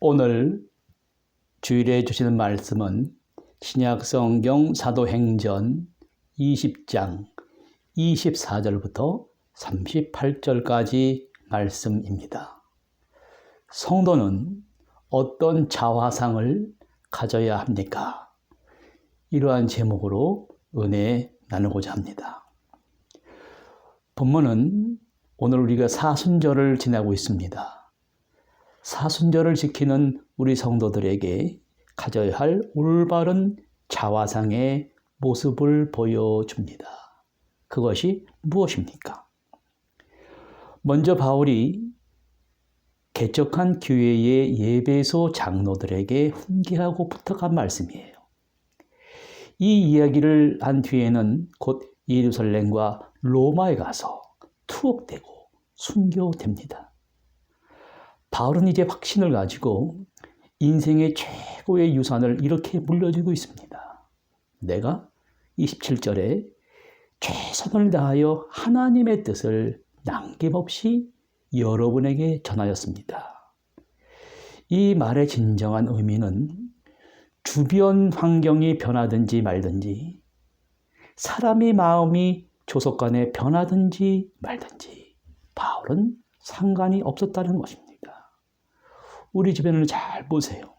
오늘 주일에 주시는 말씀은 신약성경 사도행전 20장 24절부터 38절까지 말씀입니다. 성도는 어떤 자화상을 가져야 합니까? 이러한 제목으로 은혜 나누고자 합니다. 본문은 오늘 우리가 사순절을 지나고 있습니다. 사순절을 지키는 우리 성도들에게 가져야 할 올바른 자화상의 모습을 보여줍니다. 그것이 무엇입니까? 먼저 바울이 개척한 교회의 예배소 장로들에게 훈계하고 부탁한 말씀이에요. 이 이야기를 한 뒤에는 곧 예루살렘과 로마에 가서 투옥되고 순교됩니다. 바울은 이제 확신을 가지고 인생의 최고의 유산을 이렇게 물려주고 있습니다. 내가 27절에 최선을 다하여 하나님의 뜻을 남김없이 여러분에게 전하였습니다. 이 말의 진정한 의미는 주변 환경이 변하든지 말든지, 사람의 마음이 조속간에 변하든지 말든지 바울은 상관이 없었다는 것입니다. 우리 주변을 잘 보세요.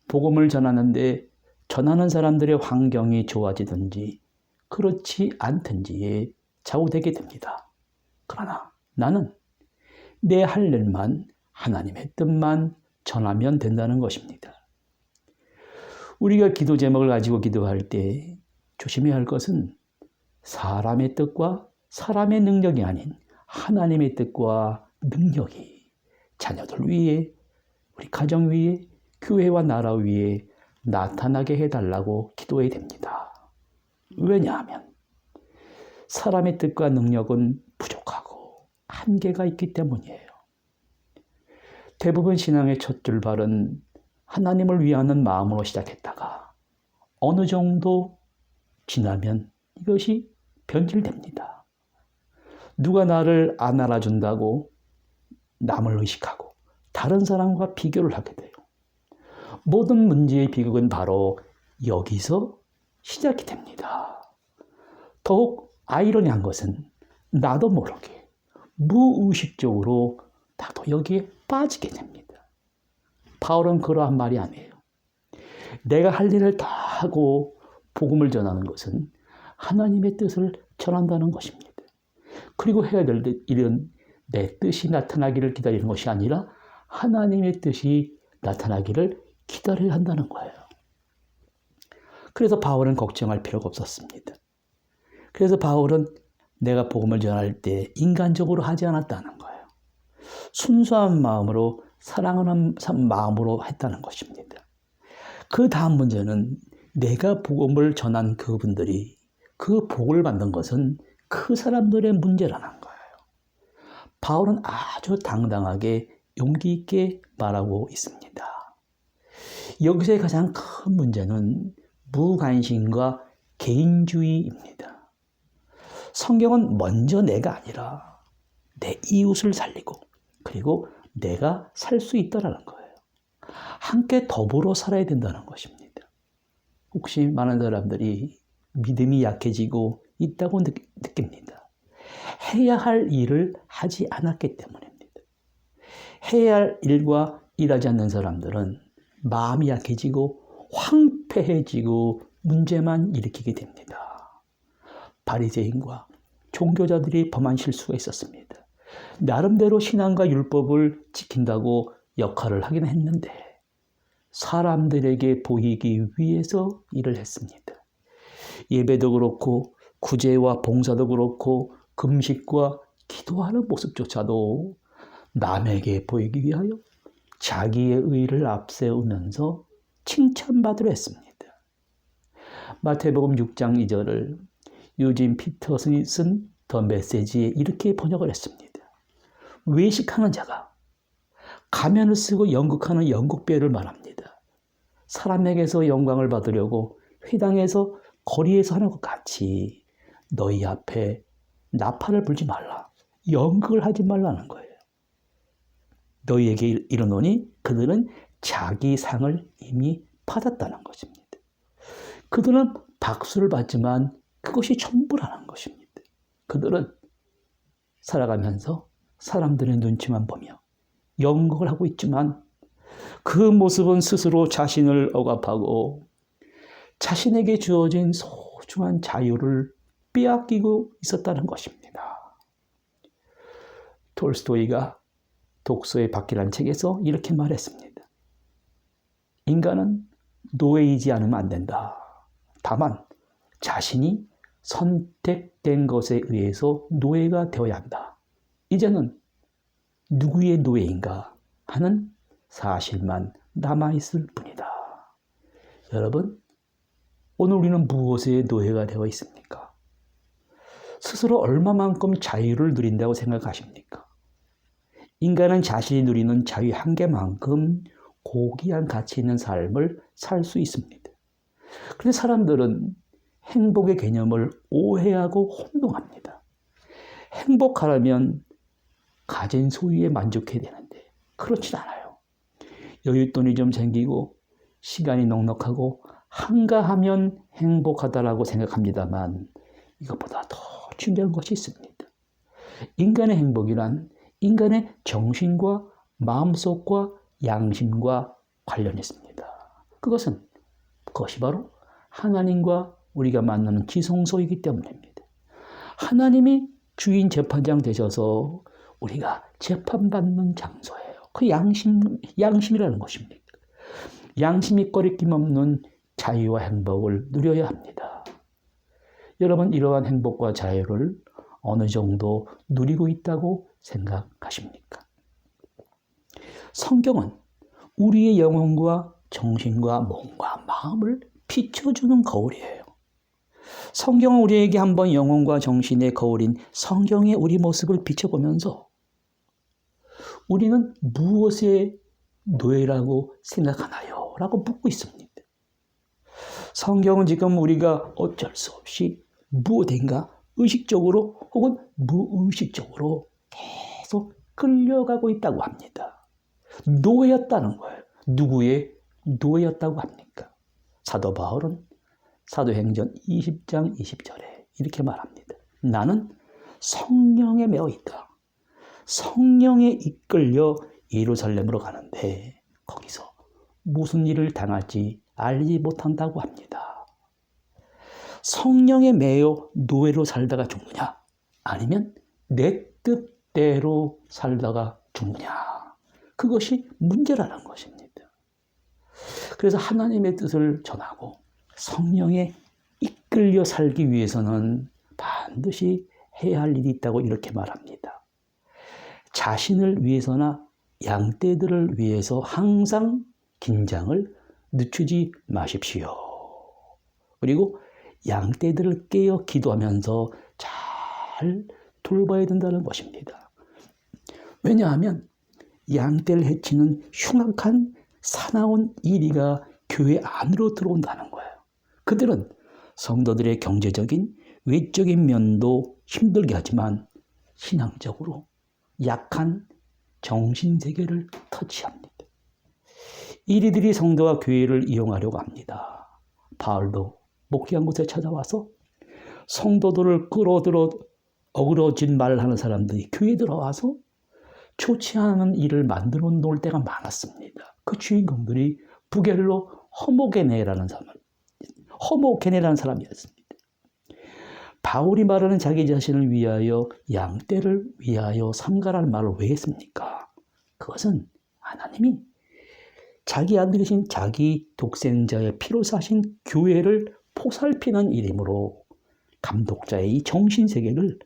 복음을 전하는데 전하는 사람들의 환경이 좋아지든지 그렇지 않든지에 좌우되게 됩니다. 그러나 나는 내 할 일만 하나님의 뜻만 전하면 된다는 것입니다. 우리가 기도 제목을 가지고 기도할 때 조심해야 할 것은 사람의 뜻과 사람의 능력이 아닌 하나님의 뜻과 능력이 자녀들 위에, 우리 가정 위에, 교회와 나라 위에 나타나게 해달라고 기도해야 됩니다. 왜냐하면 사람의 뜻과 능력은 부족하고 한계가 있기 때문이에요. 대부분 신앙의 첫 출발은 하나님을 위하는 마음으로 시작했다가 어느 정도 지나면 이것이 변질됩니다. 누가 나를 안 알아준다고 남을 의식하고 다른 사람과 비교를 하게 돼요. 모든 문제의 비극은 바로 여기서 시작이 됩니다. 더욱 아이러니한 것은 나도 모르게 무의식적으로 나도 여기에 빠지게 됩니다. 바울은 그러한 말이 아니에요. 내가 할 일을 다 하고 복음을 전하는 것은 하나님의 뜻을 전한다는 것입니다. 그리고 해야 될 일은 내 뜻이 나타나기를 기다리는 것이 아니라 하나님의 뜻이 나타나기를 기다려야 한다는 거예요. 그래서 바울은 걱정할 필요가 없었습니다. 그래서 바울은 내가 복음을 전할 때 인간적으로 하지 않았다는 거예요. 순수한 마음으로, 사랑하는 마음으로 했다는 것입니다. 그 다음 문제는 내가 복음을 전한 그분들이 그 복을 받는 것은 그 사람들의 문제라는 거예요. 바울은 아주 당당하게 용기 있게 말하고 있습니다. 여기서의 가장 큰 문제는 무관심과 개인주의입니다. 성경은 먼저 내가 아니라 내 이웃을 살리고 그리고 내가 살 수 있다라는 거예요. 함께 더불어 살아야 된다는 것입니다. 혹시 많은 사람들이 믿음이 약해지고 있다고 느낍니다. 해야 할 일을 하지 않았기 때문입니다. 해야 할 일과 일하지 않는 사람들은 마음이 약해지고 황폐해지고 문제만 일으키게 됩니다. 바리새인과 종교자들이 범한 실수가 있었습니다. 나름대로 신앙과 율법을 지킨다고 역할을 하긴 했는데 사람들에게 보이기 위해서 일을 했습니다. 예배도 그렇고 구제와 봉사도 그렇고 금식과 기도하는 모습조차도 남에게 보이기 위하여 자기의 의를 앞세우면서 칭찬받으려 했습니다. 마태복음 6장 2절을 유진 피터슨이 쓴 더 메시지에 이렇게 번역을 했습니다. 외식하는 자가 가면을 쓰고 연극하는 연극배를 말합니다. 사람에게서 영광을 받으려고 회당에서 거리에서 하는 것 같이 너희 앞에 나팔을 불지 말라. 연극을 하지 말라는 거예요. 너희에게 이르노니 그들은 자기 상을 이미 받았다는 것입니다. 그들은 박수를 받지만 그것이 전부라는 것입니다. 그들은 살아가면서 사람들의 눈치만 보며 연극을 하고 있지만 그 모습은 스스로 자신을 억압하고 자신에게 주어진 소중한 자유를 빼앗기고 있었다는 것입니다. 톨스토이가 독서의 바퀴란 책에서 이렇게 말했습니다. 인간은 노예이지 않으면 안 된다. 다만 자신이 선택된 것에 의해서 노예가 되어야 한다. 이제는 누구의 노예인가 하는 사실만 남아있을 뿐이다. 여러분, 오늘 우리는 무엇의 노예가 되어 있습니까? 스스로 얼마만큼 자유를 누린다고 생각하십니까? 인간은 자신이 누리는 자유 한계만큼 고귀한 가치 있는 삶을 살 수 있습니다. 그런데 사람들은 행복의 개념을 오해하고 혼동합니다. 행복하려면 가진 소유에 만족해야 되는데 그렇진 않아요. 여윳돈이 좀 생기고 시간이 넉넉하고 한가하면 행복하다라고 생각합니다만 이것보다 더 중요한 것이 있습니다. 인간의 행복이란 인간의 정신과 마음속과 양심과 관련했습니다. 그것이 바로 하나님과 우리가 만나는 지성소이기 때문입니다. 하나님이 주인 재판장 되셔서 우리가 재판받는 장소예요. 그 양심이라는 것입니다. 양심이 꺼리낌 없는 자유와 행복을 누려야 합니다. 여러분, 이러한 행복과 자유를 어느 정도 누리고 있다고 생각하십니까? 성경은 우리의 영혼과 정신과 몸과 마음을 비춰주는 거울이에요. 성경은 우리에게 한번 영혼과 정신의 거울인 성경의 우리 모습을 비춰보면서 우리는 무엇의 노예라고 생각하나요? 라고 묻고 있습니다. 성경은 지금 우리가 어쩔 수 없이 무엇인가 의식적으로 혹은 무의식적으로 계속 끌려가고 있다고 합니다. 노예였다는 거예요. 누구의 노예였다고 합니까? 사도 바울은 사도행전 20장 20절에 이렇게 말합니다. 나는 성령에 매어 있다. 성령에 이끌려 예루살렘으로 가는데 거기서 무슨 일을 당할지 알지 못한다고 합니다. 성령에 매여 노예로 살다가 죽느냐? 아니면 내 뜻대로 살다가 죽느냐? 그것이 문제라는 것입니다. 그래서 하나님의 뜻을 전하고 성령에 이끌려 살기 위해서는 반드시 해야 할 일이 있다고 이렇게 말합니다. 자신을 위해서나 양떼들을 위해서 항상 긴장을 늦추지 마십시오. 그리고 양떼들을 깨어 기도하면서 잘 돌봐야 된다는 것입니다. 왜냐하면 양떼를 해치는 흉악한 사나운 이리가 교회 안으로 들어온다는 거예요. 그들은 성도들의 경제적인 외적인 면도 힘들게 하지만 신앙적으로 약한 정신세계를 터치합니다. 이리들이 성도와 교회를 이용하려고 합니다. 바울도 목회한 곳에 찾아와서 성도들을 끌어들어 어그러진 말을 하는 사람들이 교회에 들어와서 좋지 않은 일을 만들어 놓을 때가 많았습니다. 그 주인공들이 부겔로 허모게네라는 사람이었습니다. 바울이 말하는 자기 자신을 위하여 양떼를 위하여 삼가라는 말을 왜 했습니까? 그것은 하나님이 자기 아들이신 자기 독생자의 피로 사신 교회를 포살피는 일이므로 감독자의 이 정신세계를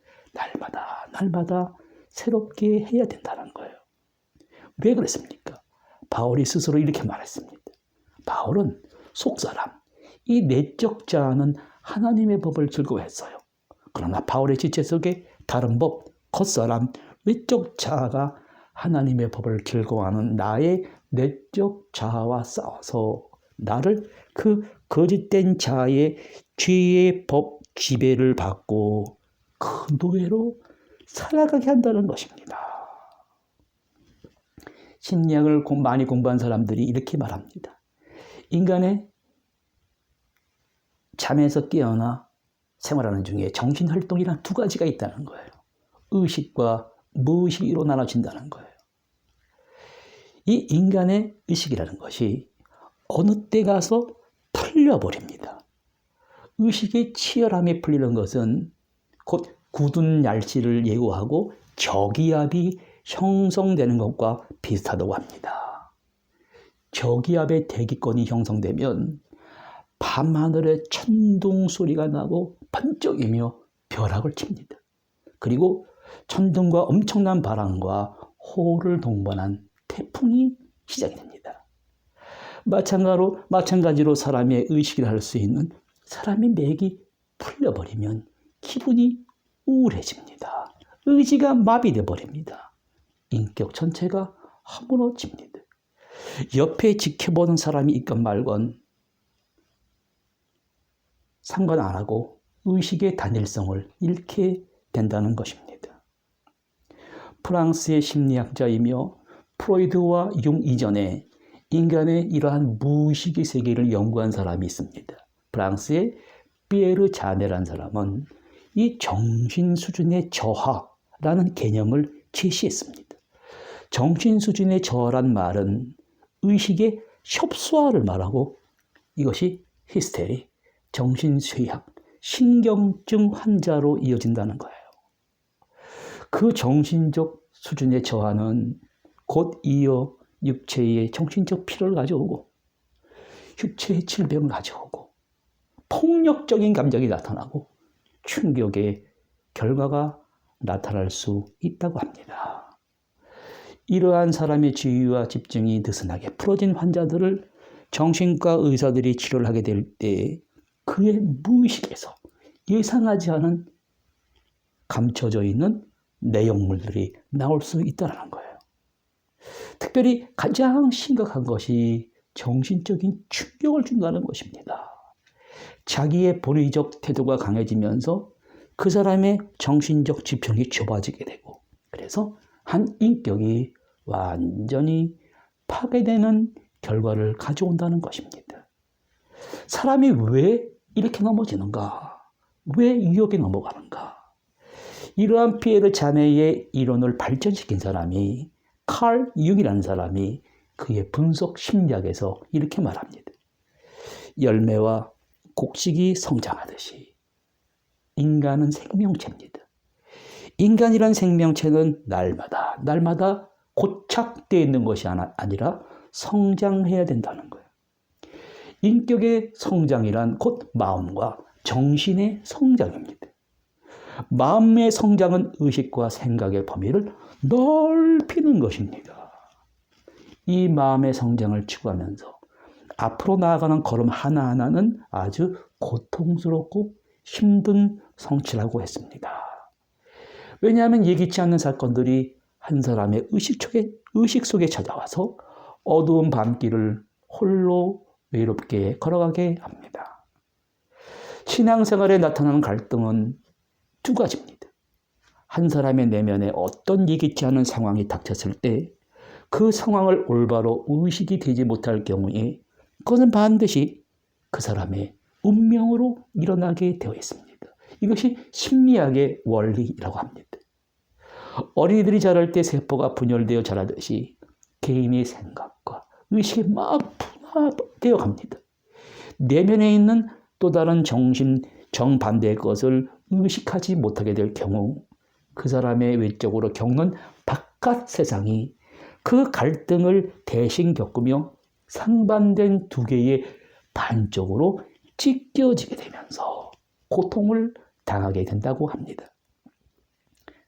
날마다 새롭게 해야 된다는 거예요. 왜 그랬습니까? 바울이 스스로 이렇게 말했습니다. 바울은 속사람, 이 내적 자아는 하나님의 법을 즐거워했어요. 그러나 바울의 지체 속에 다른 법, 겉사람, 외적 자아가 하나님의 법을 즐거워하는 나의 내적 자아와 싸워서 나를 그 거짓된 자아의 죄의 법 지배를 받고 그 노예로 살아가게 한다는 것입니다. 심리학을 많이 공부한 사람들이 이렇게 말합니다. 인간의 잠에서 깨어나 생활하는 중에 정신활동이란 두 가지가 있다는 거예요. 의식과 무의식으로 나눠진다는 거예요. 이 인간의 의식이라는 것이 어느 때 가서 풀려버립니다. 의식의 치열함이 풀리는 것은 곧 굳은 날씨를 예고하고 저기압이 형성되는 것과 비슷하다고 합니다. 저기압의 대기권이 형성되면 밤하늘에 천둥 소리가 나고 번쩍이며 벼락을 칩니다. 그리고 천둥과 엄청난 바람과 호우를 동반한 태풍이 시작이 됩니다. 마찬가지로 사람의 의식을 할 수 있는 사람의 맥이 풀려버리면 기분이 우울해집니다. 의지가 마비돼 버립니다. 인격 전체가 허물어집니다. 옆에 지켜보는 사람이 있건 말건 상관 안 하고 의식의 단일성을 잃게 된다는 것입니다. 프랑스의 심리학자이며 프로이드와 융 이전에 인간의 이러한 무의식의 세계를 연구한 사람이 있습니다. 프랑스의 피에르 자네라는 사람은 이 정신 수준의 저하라는 개념을 제시했습니다. 정신 수준의 저하란 말은 의식의 협소화를 말하고 이것이 히스테리, 정신쇠약, 신경증 환자로 이어진다는 거예요. 그 정신적 수준의 저하는 곧 이어 육체의 정신적 피로를 가져오고 육체의 질병을 가져오고 폭력적인 감정이 나타나고 충격의 결과가 나타날 수 있다고 합니다. 이러한 사람의 주의와 집중이 느슨하게 풀어진 환자들을 정신과 의사들이 치료를 하게 될 때 그의 무의식에서 예상하지 않은 감춰져 있는 내용물들이 나올 수 있다는 거예요. 특별히 가장 심각한 것이 정신적인 충격을 준다는 것입니다. 자기의 본의적 태도가 강해지면서 그 사람의 정신적 지평이 좁아지게 되고 그래서 한 인격이 완전히 파괴되는 결과를 가져온다는 것입니다. 사람이 왜 이렇게 넘어지는가? 왜 유혹에 넘어가는가? 이러한 피에르 자네의 이론을 발전시킨 사람이 칼 융이라는 사람이 그의 분석 심리학에서 이렇게 말합니다. 열매와 곡식이 성장하듯이 인간은 생명체입니다. 인간이란 생명체는 날마다 고착되어 있는 것이 아니라 성장해야 된다는 거예요. 인격의 성장이란 곧 마음과 정신의 성장입니다. 마음의 성장은 의식과 생각의 범위를 넓히는 것입니다. 이 마음의 성장을 추구하면서 앞으로 나아가는 걸음 하나하나는 아주 고통스럽고 힘든 성취라고 했습니다. 왜냐하면 예기치 않는 사건들이 한 사람의 의식 속에 찾아와서 어두운 밤길을 홀로 외롭게 걸어가게 합니다. 신앙생활에 나타나는 갈등은 두 가지입니다. 한 사람의 내면에 어떤 예기치 않은 상황이 닥쳤을 때 그 상황을 올바로 의식이 되지 못할 경우에 그것은 반드시 그 사람의 운명으로 일어나게 되어 있습니다. 이것이 심리학의 원리라고 합니다. 어린이들이 자랄 때 세포가 분열되어 자라듯이 개인의 생각과 의식이 막 분화되어 갑니다. 내면에 있는 또 다른 정반대의 것을 의식하지 못하게 될 경우 그 사람의 외적으로 겪는 바깥 세상이 그 갈등을 대신 겪으며 상반된 두 개의 반쪽으로 찢겨지게 되면서 고통을 당하게 된다고 합니다.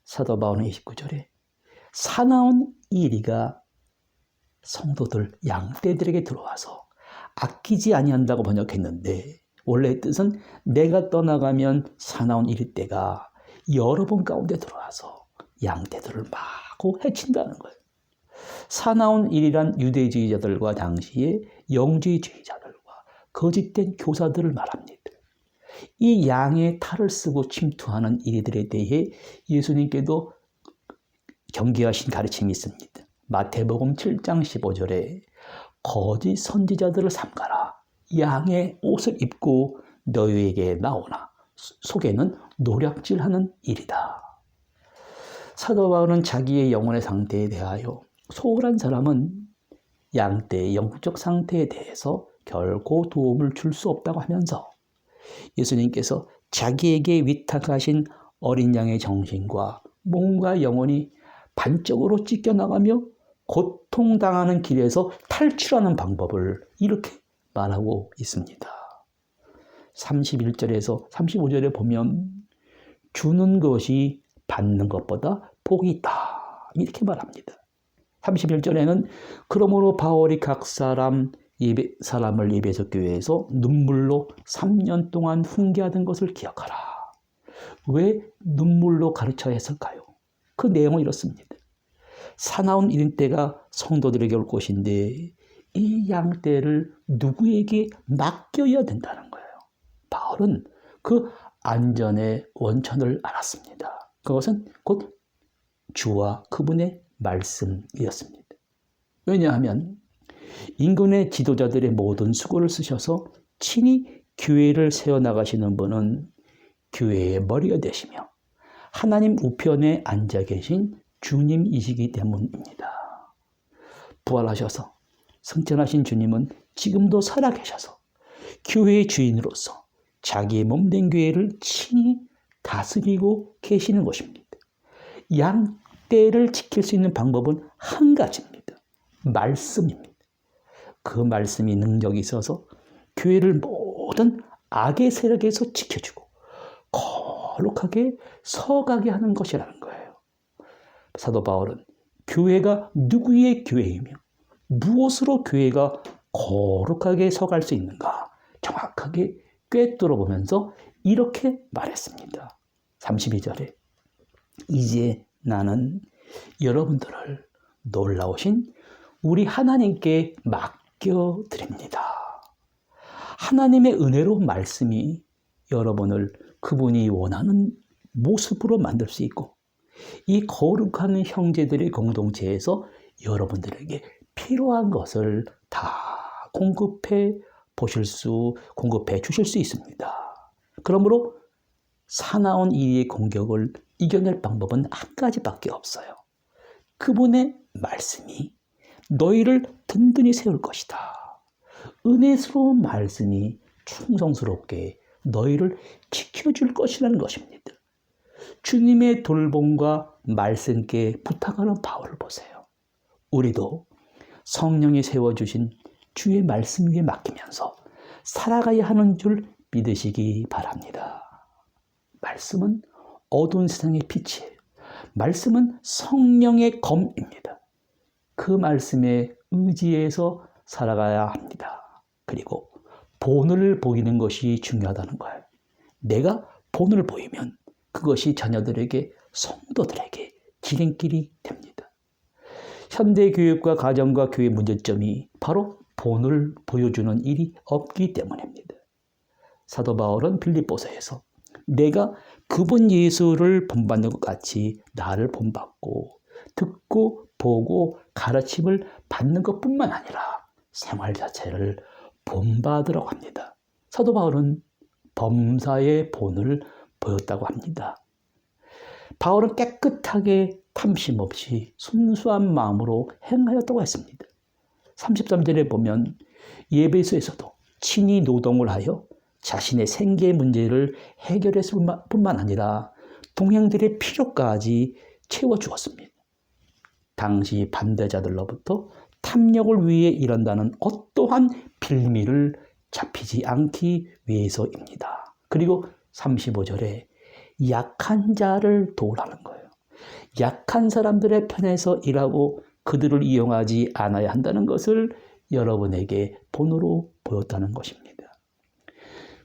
사도 바울은 29절에 사나운 이리가 성도들 양떼들에게 들어와서 아끼지 아니한다고 번역했는데 원래 뜻은 내가 떠나가면 사나운 이리 떼가 여러 번 가운데 들어와서 양떼들을 마구 해친다는 거예요. 사나운 일이란 유대주의자들과 당시의 영지주의자들과 거짓된 교사들을 말합니다. 이 양의 탈을 쓰고 침투하는 이들에 대해 예수님께도 경계하신 가르침이 있습니다. 마태복음 7장 15절에 거짓 선지자들을 삼가라. 양의 옷을 입고 너희에게 나오나 속에는 노략질하는 일이다. 사도 바울은 자기의 영혼의 상태에 대하여 소홀한 사람은 양떼의 영적 상태에 대해서 결코 도움을 줄 수 없다고 하면서 예수님께서 자기에게 위탁하신 어린 양의 정신과 몸과 영혼이 반쪽으로 찢겨나가며 고통당하는 길에서 탈출하는 방법을 이렇게 말하고 있습니다. 31절에서 35절에 보면 주는 것이 받는 것보다 복이 있다 이렇게 말합니다. 31절에는 그러므로 바울이 각 사람을 에베소 교회에서 눈물로 3년 동안 훈계하던 것을 기억하라. 왜 눈물로 가르쳐야 했을까요? 그 내용은 이렇습니다. 사나운 이른때가 성도들에게 올 것인데 이 양떼를 누구에게 맡겨야 된다는 거예요. 바울은 그 안전의 원천을 알았습니다. 그것은 곧 주와 그분의 말씀이었습니다. 왜냐하면 인근의 지도자들의 모든 수고를 쓰셔서 친히 교회를 세워나가시는 분은 교회의 머리가 되시며 하나님 우편에 앉아 계신 주님이시기 때문입니다. 부활하셔서 승천하신 주님은 지금도 살아계셔서 교회의 주인으로서 자기의 몸된 교회를 친히 다스리고 계시는 것입니다. 양떼를 지킬 수 있는 방법은 한 가지입니다. 말씀입니다. 그 말씀이 능력이 있어서 교회를 모든 악의 세력에서 지켜주고 거룩하게 서가게 하는 것이라는 거예요. 사도 바울은 교회가 누구의 교회이며 무엇으로 교회가 거룩하게 서갈 수 있는가 정확하게 꿰뚫어 보면서 이렇게 말했습니다. 32절에 이제 나는 여러분들을 놀라우신 우리 하나님께 맡겨드립니다. 하나님의 은혜로운 말씀이 여러분을 그분이 원하는 모습으로 만들 수 있고 이 거룩한 형제들의 공동체에서 여러분들에게 필요한 것을 다 공급해 주실 수 있습니다. 그러므로 사나운 이의 공격을 이겨낼 방법은 한 가지밖에 없어요. 그분의 말씀이 너희를 든든히 세울 것이다. 은혜스러운 말씀이 충성스럽게 너희를 지켜줄 것이라는 것입니다. 주님의 돌봄과 말씀께 부탁하는 바울을 보세요. 우리도 성령이 세워주신 주의 말씀 위에 맡기면서 살아가야 하는 줄 믿으시기 바랍니다. 말씀은 어두운 세상의 빛이에요. 말씀은 성령의 검입니다. 그 말씀에 의지해서 살아가야 합니다. 그리고 본을 보이는 것이 중요하다는 거예요. 내가 본을 보이면 그것이 자녀들에게, 성도들에게 지름길이 됩니다. 현대 교육과 가정과 교회 문제점이 바로 본을 보여주는 일이 없기 때문입니다. 사도 바울은 빌립보서에서 내가 그분 예수를 본받는 것 같이 나를 본받고 듣고 보고 가르침을 받는 것뿐만 아니라 생활 자체를 본받으라고 합니다. 사도 바울은 범사의 본을 보였다고 합니다. 바울은 깨끗하게 탐심 없이 순수한 마음으로 행하였다고 했습니다. 33절에 보면 에베소에서도 친히 노동을 하여 자신의 생계 문제를 해결했을 뿐만 아니라 동행들의 필요까지 채워주었습니다. 당시 반대자들로부터 탐욕을 위해 일한다는 어떠한 빌미를 잡히지 않기 위해서입니다. 그리고 35절에 약한 자를 도우라는 거예요. 약한 사람들의 편에서 일하고 그들을 이용하지 않아야 한다는 것을 여러분에게 본으로 보였다는 것입니다.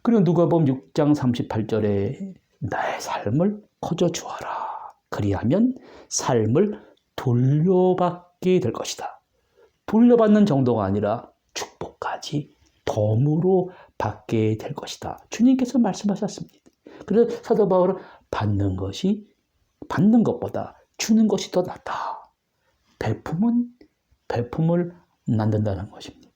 그리고 누가복음 6장 38절에 나의 삶을 거저 주어라. 그리하면 삶을 돌려받게 될 것이다. 돌려받는 정도가 아니라 축복까지 덤으로 받게 될 것이다. 주님께서 말씀하셨습니다. 그래서 사도 바울은 받는 것보다 주는 것이 더 낫다. 배품은 배품을 낳는다는 것입니다.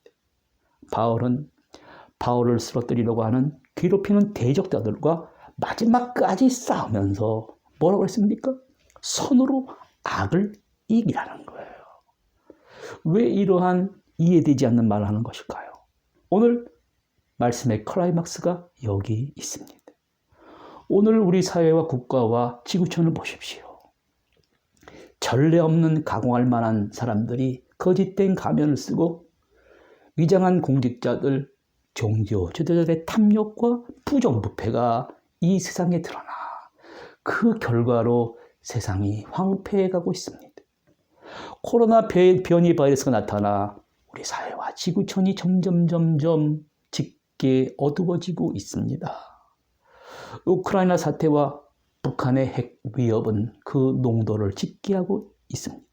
바울을 쓰러뜨리려고 하는 괴롭히는 대적자들과 마지막까지 싸우면서 뭐라고 했습니까? 선으로 악을 이기라는 거예요. 왜 이러한 이해되지 않는 말을 하는 것일까요? 오늘 말씀의 클라이막스가 여기 있습니다. 오늘 우리 사회와 국가와 지구촌을 보십시오. 전례 없는 가공할 만한 사람들이 거짓된 가면을 쓰고 위장한 공직자들, 종교 지도자들의 탐욕과 부정부패가 이 세상에 드러나 그 결과로 세상이 황폐해가고 있습니다. 코로나 변이 바이러스가 나타나 우리 사회와 지구촌이 점점 짙게 어두워지고 있습니다. 우크라이나 사태와 북한의 핵 위협은 그 농도를 짙게 하고 있습니다.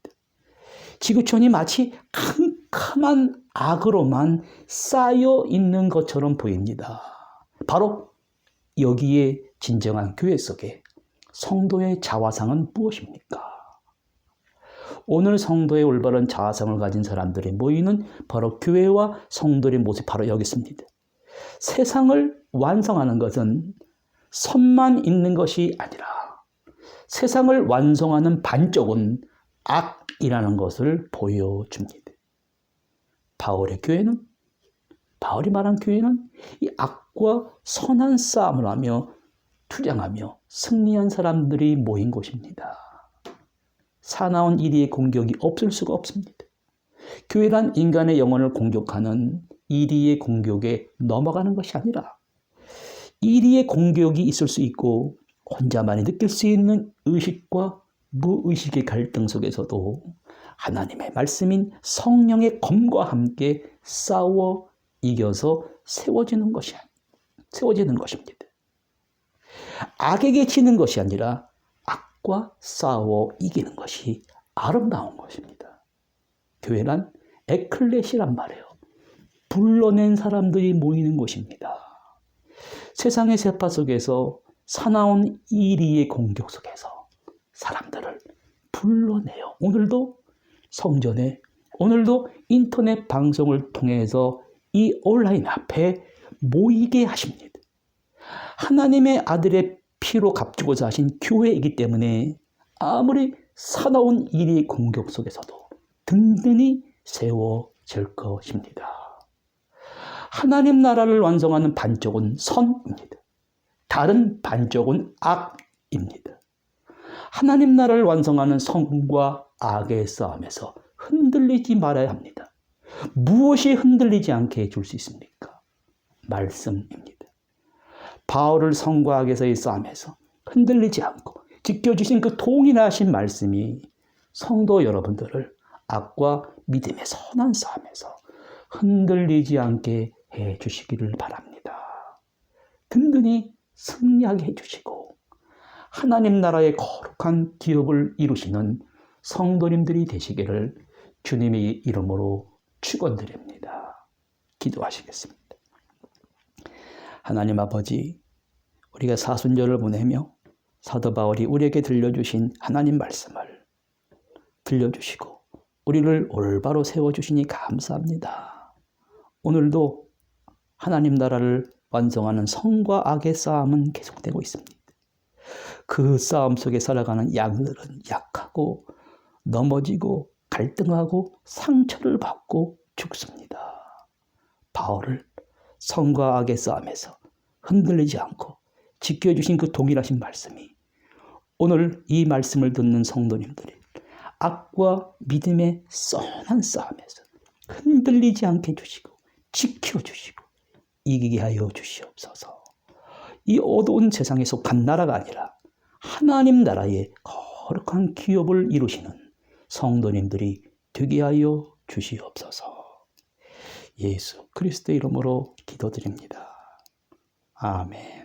지구촌이 마치 캄캄한 악으로만 쌓여 있는 것처럼 보입니다. 바로 여기에 진정한 교회 속에 성도의 자화상은 무엇입니까? 오늘 성도의 올바른 자화상을 가진 사람들이 모이는 바로 교회와 성도의 모습이 바로 여기 있습니다. 세상을 완성하는 것은 선만 있는 것이 아니라 세상을 완성하는 반쪽은 악이라는 것을 보여줍니다. 바울이 말한 교회는 이 악과 선한 싸움을 하며 투쟁하며 승리한 사람들이 모인 곳입니다. 사나운 이리의 공격이 없을 수가 없습니다. 교회란 인간의 영혼을 공격하는 이리의 공격에 넘어가는 것이 아니라 이리의 공격이 있을 수 있고 혼자만이 느낄 수 있는 의식과 무의식의 갈등 속에서도 하나님의 말씀인 성령의 검과 함께 싸워 이겨서 세워지는 것입니다. 악에게 지는 것이 아니라 악과 싸워 이기는 것이 아름다운 것입니다. 교회란 에클레시란 말이에요. 불러낸 사람들이 모이는 곳입니다. 세상의 세파 속에서 사나운 이리의 공격 속에서 사람들을 불러내요. 오늘도 성전에, 오늘도 인터넷 방송을 통해서 이 온라인 앞에 모이게 하십니다. 하나님의 아들의 피로 값주고자 하신 교회이기 때문에 아무리 사나운 이리의 공격 속에서도 든든히 세워질 것입니다. 하나님 나라를 완성하는 반쪽은 선입니다. 다른 반쪽은 악입니다. 하나님 나라를 완성하는 선과 악의 싸움에서 흔들리지 말아야 합니다. 무엇이 흔들리지 않게 해줄 수 있습니까? 말씀입니다. 바울을 선과 악에서의 싸움에서 흔들리지 않고 지켜주신 그 동일하신 말씀이 성도 여러분들을 악과 믿음의 선한 싸움에서 흔들리지 않게 해주시기를 바랍니다. 든든히 승리하게 해주시고 하나님 나라의 거룩한 기업을 이루시는 성도님들이 되시기를 주님의 이름으로 축원드립니다. 기도하시겠습니다. 하나님 아버지, 우리가 사순절을 보내며 사도 바울이 우리에게 들려주신 하나님 말씀을 들려주시고 우리를 올바로 세워주시니 감사합니다. 오늘도 하나님 나라를 완성하는 선과 악의 싸움은 계속되고 있습니다. 그 싸움 속에 살아가는 양들은 약하고 넘어지고 갈등하고 상처를 받고 죽습니다. 바울을 선과 악의 싸움에서 흔들리지 않고 지켜주신 그 동일하신 말씀이 오늘 이 말씀을 듣는 성도님들이 악과 믿음의 선한 싸움에서 흔들리지 않게 해주시고 지켜주시고 이기게 하여 주시옵소서. 이 어두운 세상에 속한 나라가 아니라 하나님 나라의 거룩한 기업을 이루시는 성도님들이 되게 하여 주시옵소서. 예수 그리스도의 이름으로 기도드립니다. 아멘.